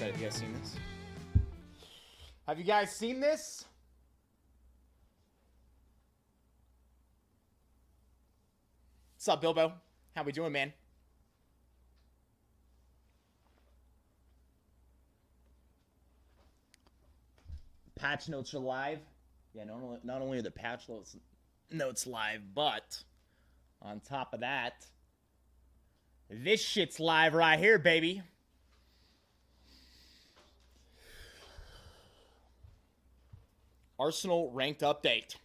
set. Have you guys seen this? Have you guys seen this? What's up, Bilbo? How we doing, man? Patch notes are live. Yeah, not only are the patch notes live, but on top of that, this shit's live right here, baby. Arsenal ranked update.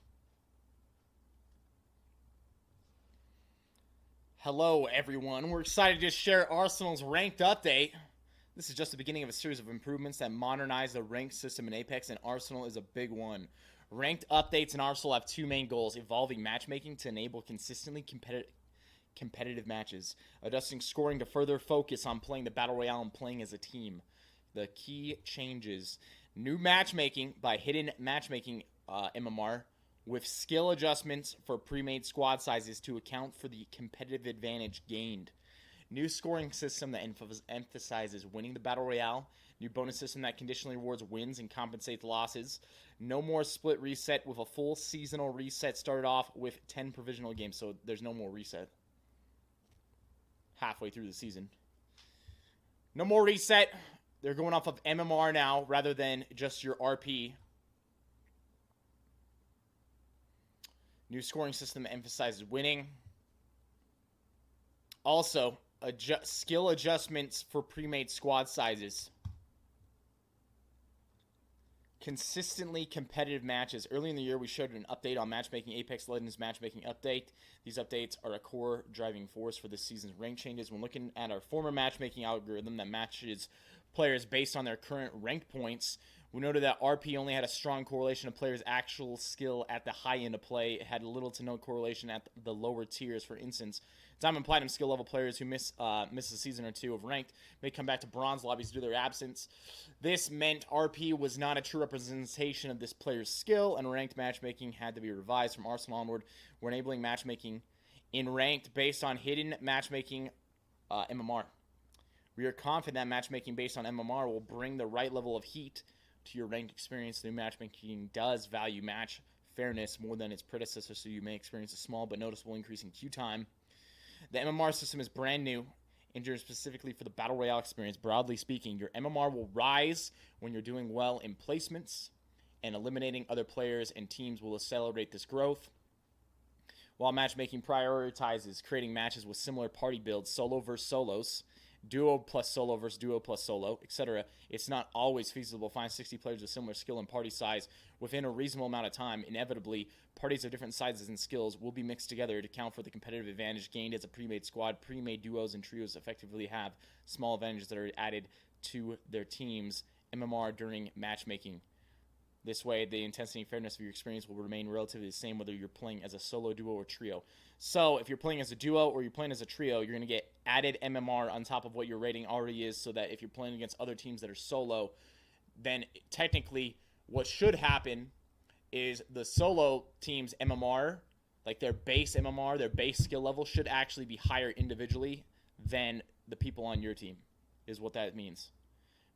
Hello, everyone. We're excited to share Arsenal's ranked update. This is just the beginning of a series of improvements that modernize the ranked system in Apex, and Arsenal is a big one. Ranked updates in Arsenal have two main goals: evolving matchmaking to enable consistently competitive matches, adjusting scoring to further focus on playing the Battle Royale and playing as a team. The key changes: new matchmaking by hidden matchmaking MMR, with skill adjustments for pre-made squad sizes to account for the competitive advantage gained. New scoring system that emphasizes winning the Battle Royale. New bonus system that conditionally rewards wins and compensates losses. No more split reset, with a full seasonal reset started off with 10 provisional games, so there's no more reset halfway through the season. No more reset. They're going off of MMR now rather than just your RP. New scoring system emphasizes winning. Also, skill adjustments for pre-made squad sizes. Consistently competitive matches. Early in the year, we showed an update on matchmaking, Apex Legends matchmaking update. These updates are a core driving force for this season's rank changes. When looking at our former matchmaking algorithm that matches players based on their current ranked points, we noted that RP only had a strong correlation of players' actual skill at the high end of play. It had little to no correlation at the lower tiers. For instance, Diamond Platinum skill level players who miss a season or two of ranked may come back to bronze lobbies due to their absence. This meant RP was not a true representation of this player's skill, and ranked matchmaking had to be revised. From Arsenal onward, we're enabling matchmaking in ranked based on hidden matchmaking MMR. We are confident that matchmaking based on MMR will bring the right level of heat to your ranked experience. New matchmaking does value match fairness more than its predecessor, so you may experience a small but noticeable increase in queue time. The MMR system is brand new, engineered specifically for the Battle Royale experience. Broadly speaking, your MMR will rise when you're doing well in placements, and eliminating other players and teams will accelerate this growth. While matchmaking prioritizes creating matches with similar party builds, solo versus solos, duo plus solo versus duo plus solo, etc., it's not always feasible to find 60 players with similar skill and party size within a reasonable amount of time. Inevitably, parties of different sizes and skills will be mixed together to account for the competitive advantage gained as a pre-made squad. Pre-made duos and trios effectively have small advantages that are added to their teams' MMR during matchmaking. This way, the intensity and fairness of your experience will remain relatively the same whether you're playing as a solo, duo, or trio. So, if you're playing as a duo or you're playing as a trio, you're going to get added MMR on top of what your rating already is, so that if you're playing against other teams that are solo, then technically what should happen is the solo team's MMR, like their base MMR, their base skill level, should actually be higher individually than the people on your team, is what that means.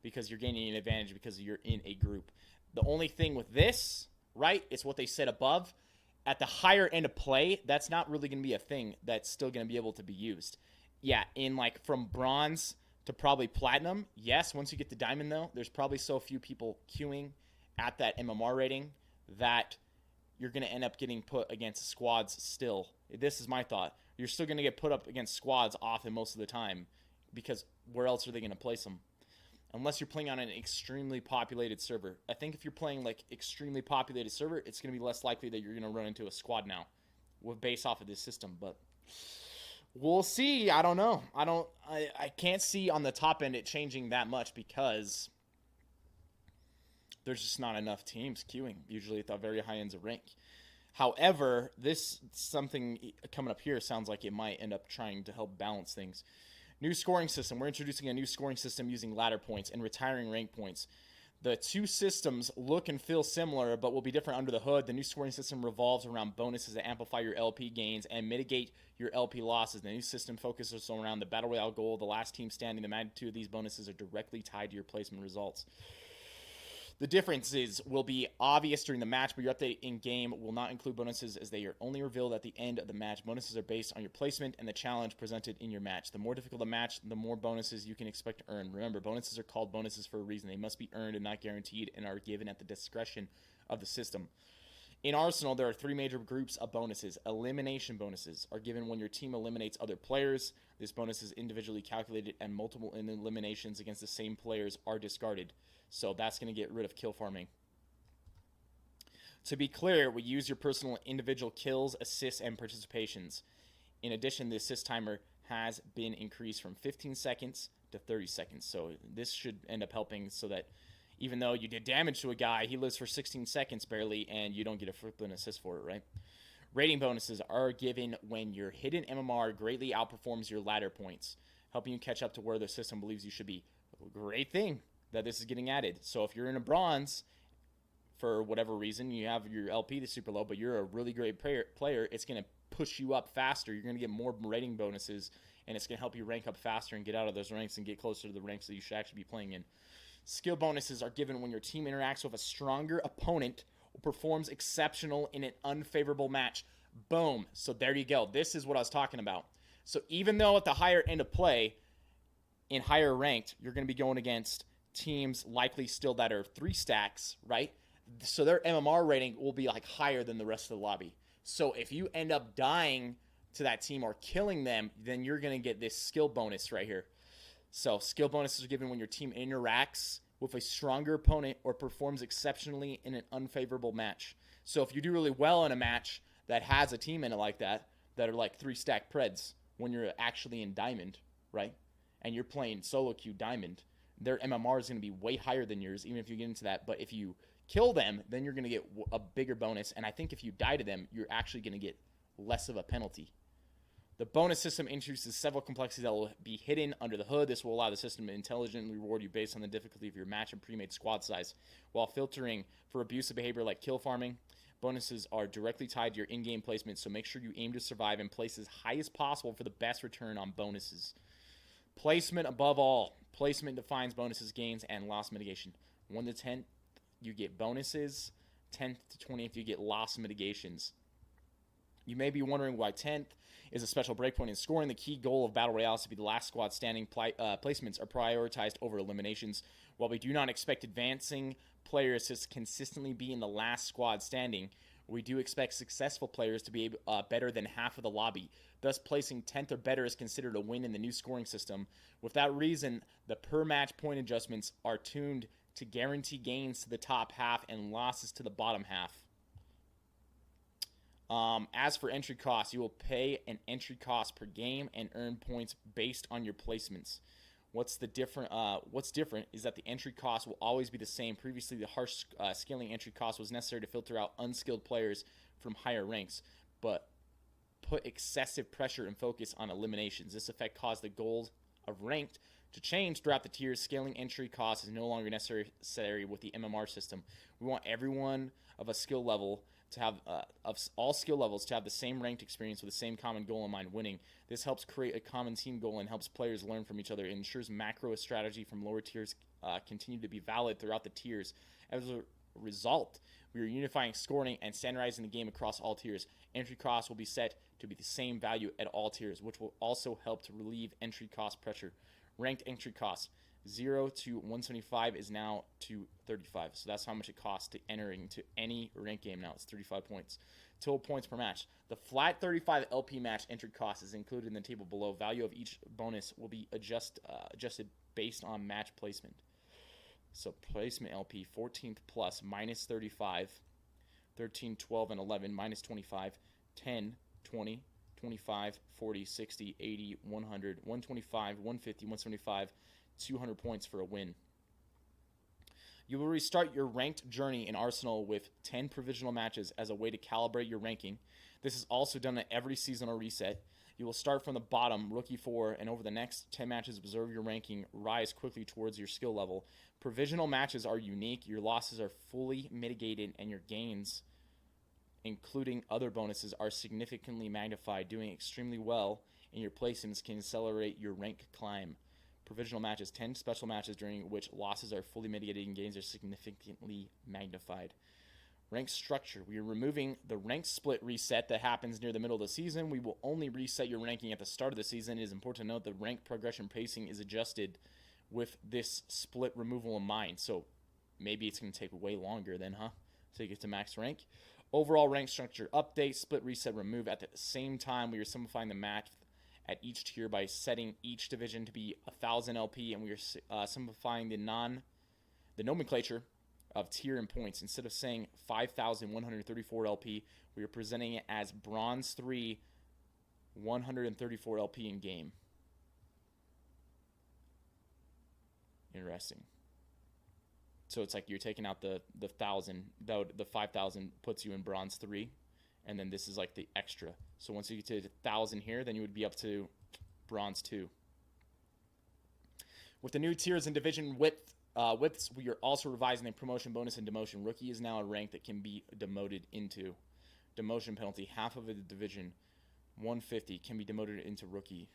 Because you're gaining an advantage because you're in a group. The only thing with this, right, is what they said above. At the higher end of play, that's not really going to be a thing that's still going to be able to be used. Yeah, in like from bronze to probably platinum, yes, once you get to diamond though, there's probably so few people queuing at that MMR rating that you're going to end up getting put against squads still. This is my thought. You're still going to get put up against squads often most of the time, because where else are they going to place them? Unless you're playing on an extremely populated server. I think if you're playing like extremely populated server, it's going to be less likely that you're going to run into a squad now with base off of this system. But we'll see. I don't know. I can't see on the top end it changing that much because there's just not enough teams queuing, usually at the very high ends of rank. However, this something coming up here sounds like it might end up trying to help balance things. New scoring system. We're introducing a new scoring system using ladder points and retiring rank points. The two systems look and feel similar, but will be different under the hood. The new scoring system revolves around bonuses that amplify your LP gains and mitigate your LP losses. The new system focuses around the Battle Royale goal, the last team standing. The magnitude of these bonuses are directly tied to your placement results. The differences will be obvious during the match, but your update in-game will not include bonuses as they are only revealed at the end of the match. Bonuses are based on your placement and the challenge presented in your match. The more difficult the match, the more bonuses you can expect to earn. Remember, bonuses are called bonuses for a reason. They must be earned and not guaranteed and are given at the discretion of the system. In Arsenal, there are three major groups of bonuses. Elimination bonuses are given when your team eliminates other players. This bonus is individually calculated and multiple eliminations against the same players are discarded. So that's going to get rid of kill farming. To be clear, we use your personal individual kills, assists, and participations. In addition, the assist timer has been increased from 15 seconds to 30 seconds. So this should end up helping so that even though you did damage to a guy, he lives for 16 seconds barely, and you don't get a flippin' assist for it, right? Rating bonuses are given when your hidden MMR greatly outperforms your ladder points, helping you catch up to where the system believes you should be. Great thing that this is getting added. So if you're in a bronze, for whatever reason, you have your LP that's super low, but you're a really great player, it's going to push you up faster. You're going to get more rating bonuses, and it's going to help you rank up faster and get out of those ranks and get closer to the ranks that you should actually be playing in. Skill bonuses are given when your team interacts with a stronger opponent or performs exceptional in an unfavorable match. Boom. So there you go. This is what I was talking about. So even though at the higher end of play, in higher ranked, you're going to be going against teams likely still that are 3 stacks, right? So their MMR rating will be like higher than the rest of the lobby. So if you end up dying to that team or killing them, then you're going to get this skill bonus right here. So skill bonuses are given when your team interacts with a stronger opponent or performs exceptionally in an unfavorable match. So if you do really well in a match that has a team in it like that are like 3 stack preds when you're actually in diamond, right? And you're playing solo queue diamond, their MMR is going to be way higher than yours, even if you get into that. But if you kill them, then you're going to get a bigger bonus. And I think if you die to them, you're actually going to get less of a penalty. The bonus system introduces several complexities that will be hidden under the hood. This will allow the system to intelligently reward you based on the difficulty of your match and pre-made squad size. While filtering for abusive behavior like kill farming, bonuses are directly tied to your in-game placement, so make sure you aim to survive and place as high as possible for the best return on bonuses. Placement above all. Placement defines bonuses, gains, and loss mitigation. 1 to 10th, you get bonuses. 10th to 20th, you get loss mitigations. You may be wondering why 10th is a special breakpoint in scoring. The key goal of Battle Royale is to be the last squad standing. Placements are prioritized over eliminations. While we do not expect advancing players to consistently be in the last squad standing, we do expect successful players to be better than half of the lobby. Thus, placing 10th or better is considered a win in the new scoring system. With that reason, the per-match point adjustments are tuned to guarantee gains to the top half and losses to the bottom half. As for entry costs, you will pay an entry cost per game and earn points based on your placements. What's different is that the entry cost will always be the same. Previously, the harsh scaling entry cost was necessary to filter out unskilled players from higher ranks, but put excessive pressure and focus on eliminations. This effect caused the goals of ranked to change throughout the tiers. Scaling entry cost is no longer necessary with the MMR system. We want everyone of a skill level to have of all skill levels to have the same ranked experience with the same common goal in mind, winning. This helps create a common team goal and helps players learn from each other. It ensures macro strategy from lower tiers continue to be valid throughout the tiers. As a result, we are unifying scoring and standardizing the game across all tiers. Entry costs will be set to be the same value at all tiers, which will also help to relieve entry cost pressure. Ranked entry costs 0 to 175 is now to 35. So that's how much it costs to enter into any rank game now. It's 35 points. Total points per match. The flat 35 LP match entry cost is included in the table below. Value of each bonus will be adjusted based on match placement. So placement LP 14th plus minus 35, 13, 12, and 11 minus 25, 10, 20, 25, 40, 60, 80, 100, 125, 150, 175, 200 points for a win. You will restart your ranked journey in Arsenal with 10 provisional matches as a way to calibrate your ranking. This is also done at every seasonal reset. You will start from the bottom, rookie 4, and over the next 10 matches, observe your ranking rise quickly towards your skill level. Provisional matches are unique. Your losses are fully mitigated, and your gains, including other bonuses, are significantly magnified. Doing extremely well in your placements can accelerate your rank climb. Provisional matches, 10 special matches during which losses are fully mitigated and gains are significantly magnified. Rank structure. We are removing the rank split reset that happens near the middle of the season. We will only reset your ranking at the start of the season. It is important to note the rank progression pacing is adjusted with this split removal in mind. So maybe it's going to take way longer then, to get to max rank. Overall rank structure update, split reset, remove. At the same time, we are simplifying the math at each tier by setting each division to be 1,000 LP, and we are simplifying the nomenclature of tier and points. Instead of saying 5,134 LP, we are presenting it as Bronze 3, 134 LP in game. Interesting. So it's like you're taking out the 1,000, the 5,000 puts you in Bronze 3, and then this is like the extra. So once you get to 1,000 here, then you would be up to Bronze 2. With the new tiers and division widths, we are also revising the promotion bonus and demotion. Rookie is now a rank that can be demoted into. Demotion penalty, half of the division, 150, can be demoted into rookie.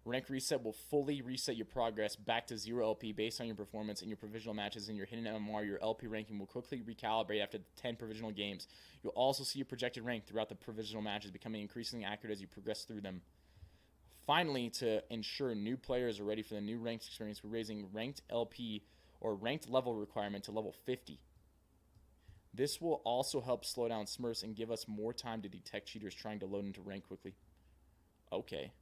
Rank reset will fully reset your progress back to 0 LP based on your performance in your provisional matches and your hidden MMR. Your LP ranking will quickly recalibrate after the 10 provisional games. You'll also see your projected rank throughout the provisional matches becoming increasingly accurate as you progress through them. Finally, to ensure new players are ready for the new ranked experience, we're raising ranked LP or ranked level requirement to level 50. This will also help slow down smurfs and give us more time to detect cheaters trying to load into rank quickly. Okay.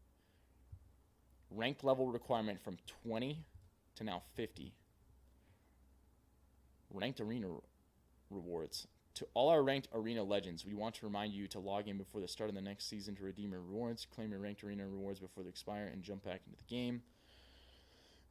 Ranked level requirement from 20 to now 50. Ranked arena rewards. To all our ranked arena legends, we want to remind you to log in before the start of the next season to redeem your rewards, claim your ranked arena rewards before they expire, and jump back into the game.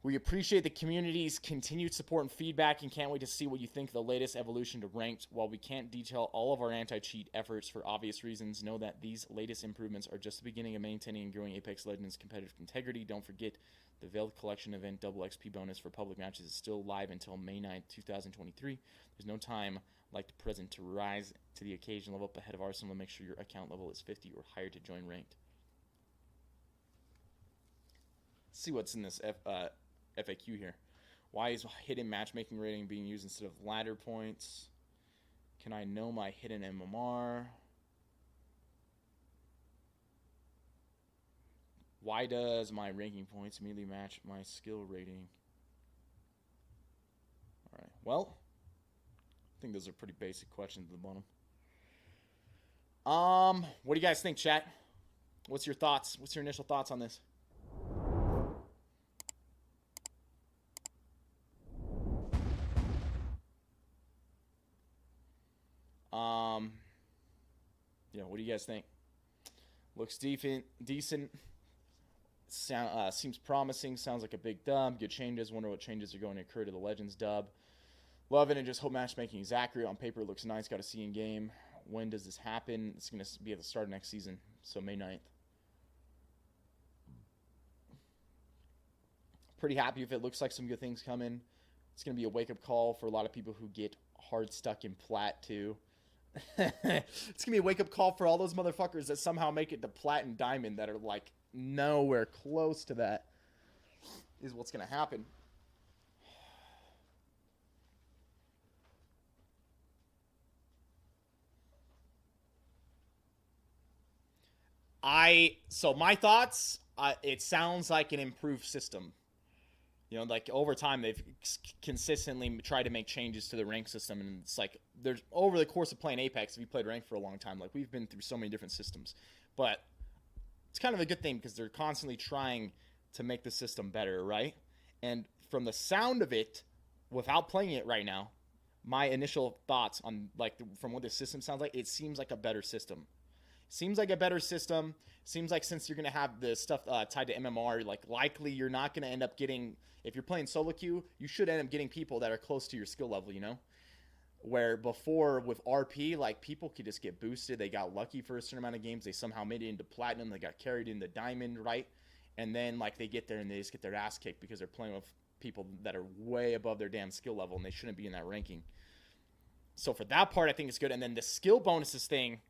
We appreciate the community's continued support and feedback and can't wait to see what you think of the latest evolution to ranked. While we can't detail all of our anti-cheat efforts for obvious reasons, know that these latest improvements are just the beginning of maintaining and growing Apex Legends' competitive integrity. Don't forget, the Veiled Collection event double XP bonus for public matches is still live until May 9th, 2023. There's no time like the present to rise to the occasion, level up ahead of Arsenal, and make sure your account level is 50 or higher to join ranked. Let's see what's in this FAQ here. Why is hidden matchmaking rating being used instead of ladder points? Can I know my hidden MMR? Why does my ranking points immediately match my skill rating? Alright, well, I think those are pretty basic questions at the bottom. What do you guys think, chat? What's your thoughts? What's your initial thoughts on this? Yeah, what do you guys think? Looks decent. Seems promising. Sounds like a big dub. Good changes. Wonder what changes are going to occur to the Legends dub. Love it and just hope matchmaking is accurate. On paper, it looks nice. Got to see in game. When does this happen? It's going to be at the start of next season, so May 9th. Pretty happy if it looks like some good things coming. It's going to be a wake-up call for a lot of people who get hard stuck in plat too. It's going to be a wake-up call for all those motherfuckers that somehow make it to plat and diamond that are like nowhere close to that is what's going to happen. So my thoughts, it sounds like an improved system. You know, like over time, they've consistently tried to make changes to the rank system, and it's like there's over the course of playing Apex, if you played rank for a long time, like we've been through so many different systems, but it's kind of a good thing because they're constantly trying to make the system better, right? And from the sound of it, without playing it right now, my initial thoughts on like from what the system sounds like, it seems like a better system. Seems like a better system. Seems like since you're going to have the stuff tied to MMR, like likely you're not going to end up getting, if you're playing solo queue, you should end up getting people that are close to your skill level, you know? Where before with RP, like, people could just get boosted. They got lucky for a certain amount of games. They somehow made it into platinum. They got carried into diamond, right? And then, like, they get there and they just get their ass kicked because they're playing with people that are way above their damn skill level, and they shouldn't be in that ranking. So for that part, I think it's good. And then the skill bonuses thing,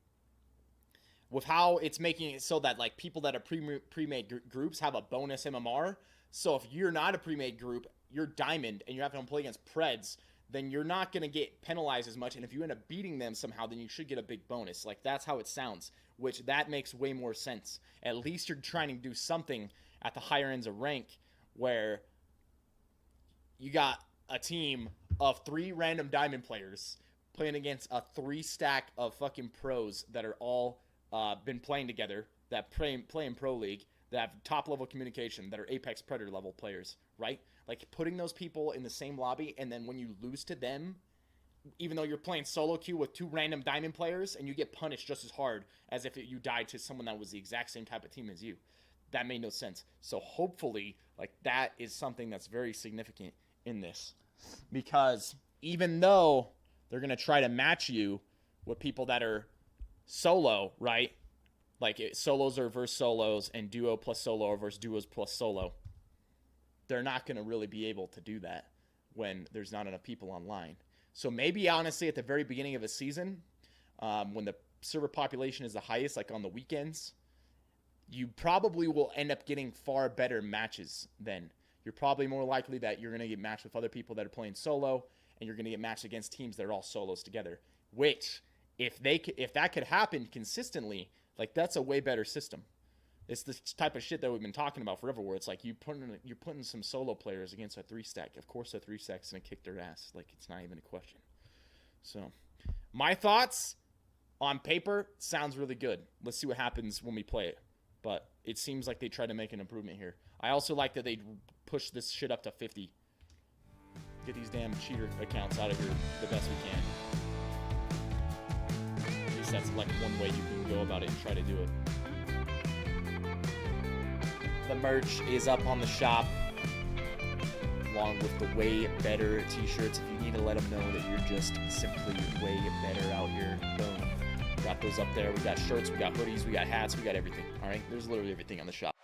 with how it's making it so that, like, people that are pre-made groups have a bonus MMR. So if you're not a pre-made group, you're diamond, and you're having to play against Preds, then you're not going to get penalized as much. And if you end up beating them somehow, then you should get a big bonus. Like, that's how it sounds, which that makes way more sense. At least you're trying to do something at the higher ends of rank where you got a team of 3 random diamond players playing against a 3 stack of fucking pros that are all been playing together, that play in Pro League, that have top level communication, that are Apex Predator level players, right? Like, putting those people in the same lobby, and then when you lose to them, even though you're playing solo queue with 2 random diamond players, and you get punished just as hard as if you died to someone that was the exact same type of team as you. That made no sense. So hopefully, like, that is something that's very significant in this. Because even though they're going to try to match you with people that are solo, right? Like, solos are versus solos, and duo plus solo are versus duos plus solo. They're not going to really be able to do that when there's not enough people online. So maybe, honestly, at the very beginning of a season, when the server population is the highest, like on the weekends, you probably will end up getting far better matches then. You're probably more likely that you're going to get matched with other people that are playing solo, and you're going to get matched against teams that are all solos together. Which, if that could happen consistently, like, that's a way better system. It's the type of shit that we've been talking about forever, where it's like you're putting some solo players against a 3-stack. Of course, a 3-stack's gonna kick their ass. Like, it's not even a question. So, my thoughts on paper sounds really good. Let's see what happens when we play it. But it seems like they tried to make an improvement here. I also like that they push this shit up to 50. Get these damn cheater accounts out of here the best we can. At least that's like one way you can go about it and try to do it. The merch is up on the shop, along with the way better t-shirts. If you need to let them know that you're just simply way better out here, boom. Got those up there. We got shirts, we got hoodies, we got hats, we got everything. All right, there's literally everything on the shop.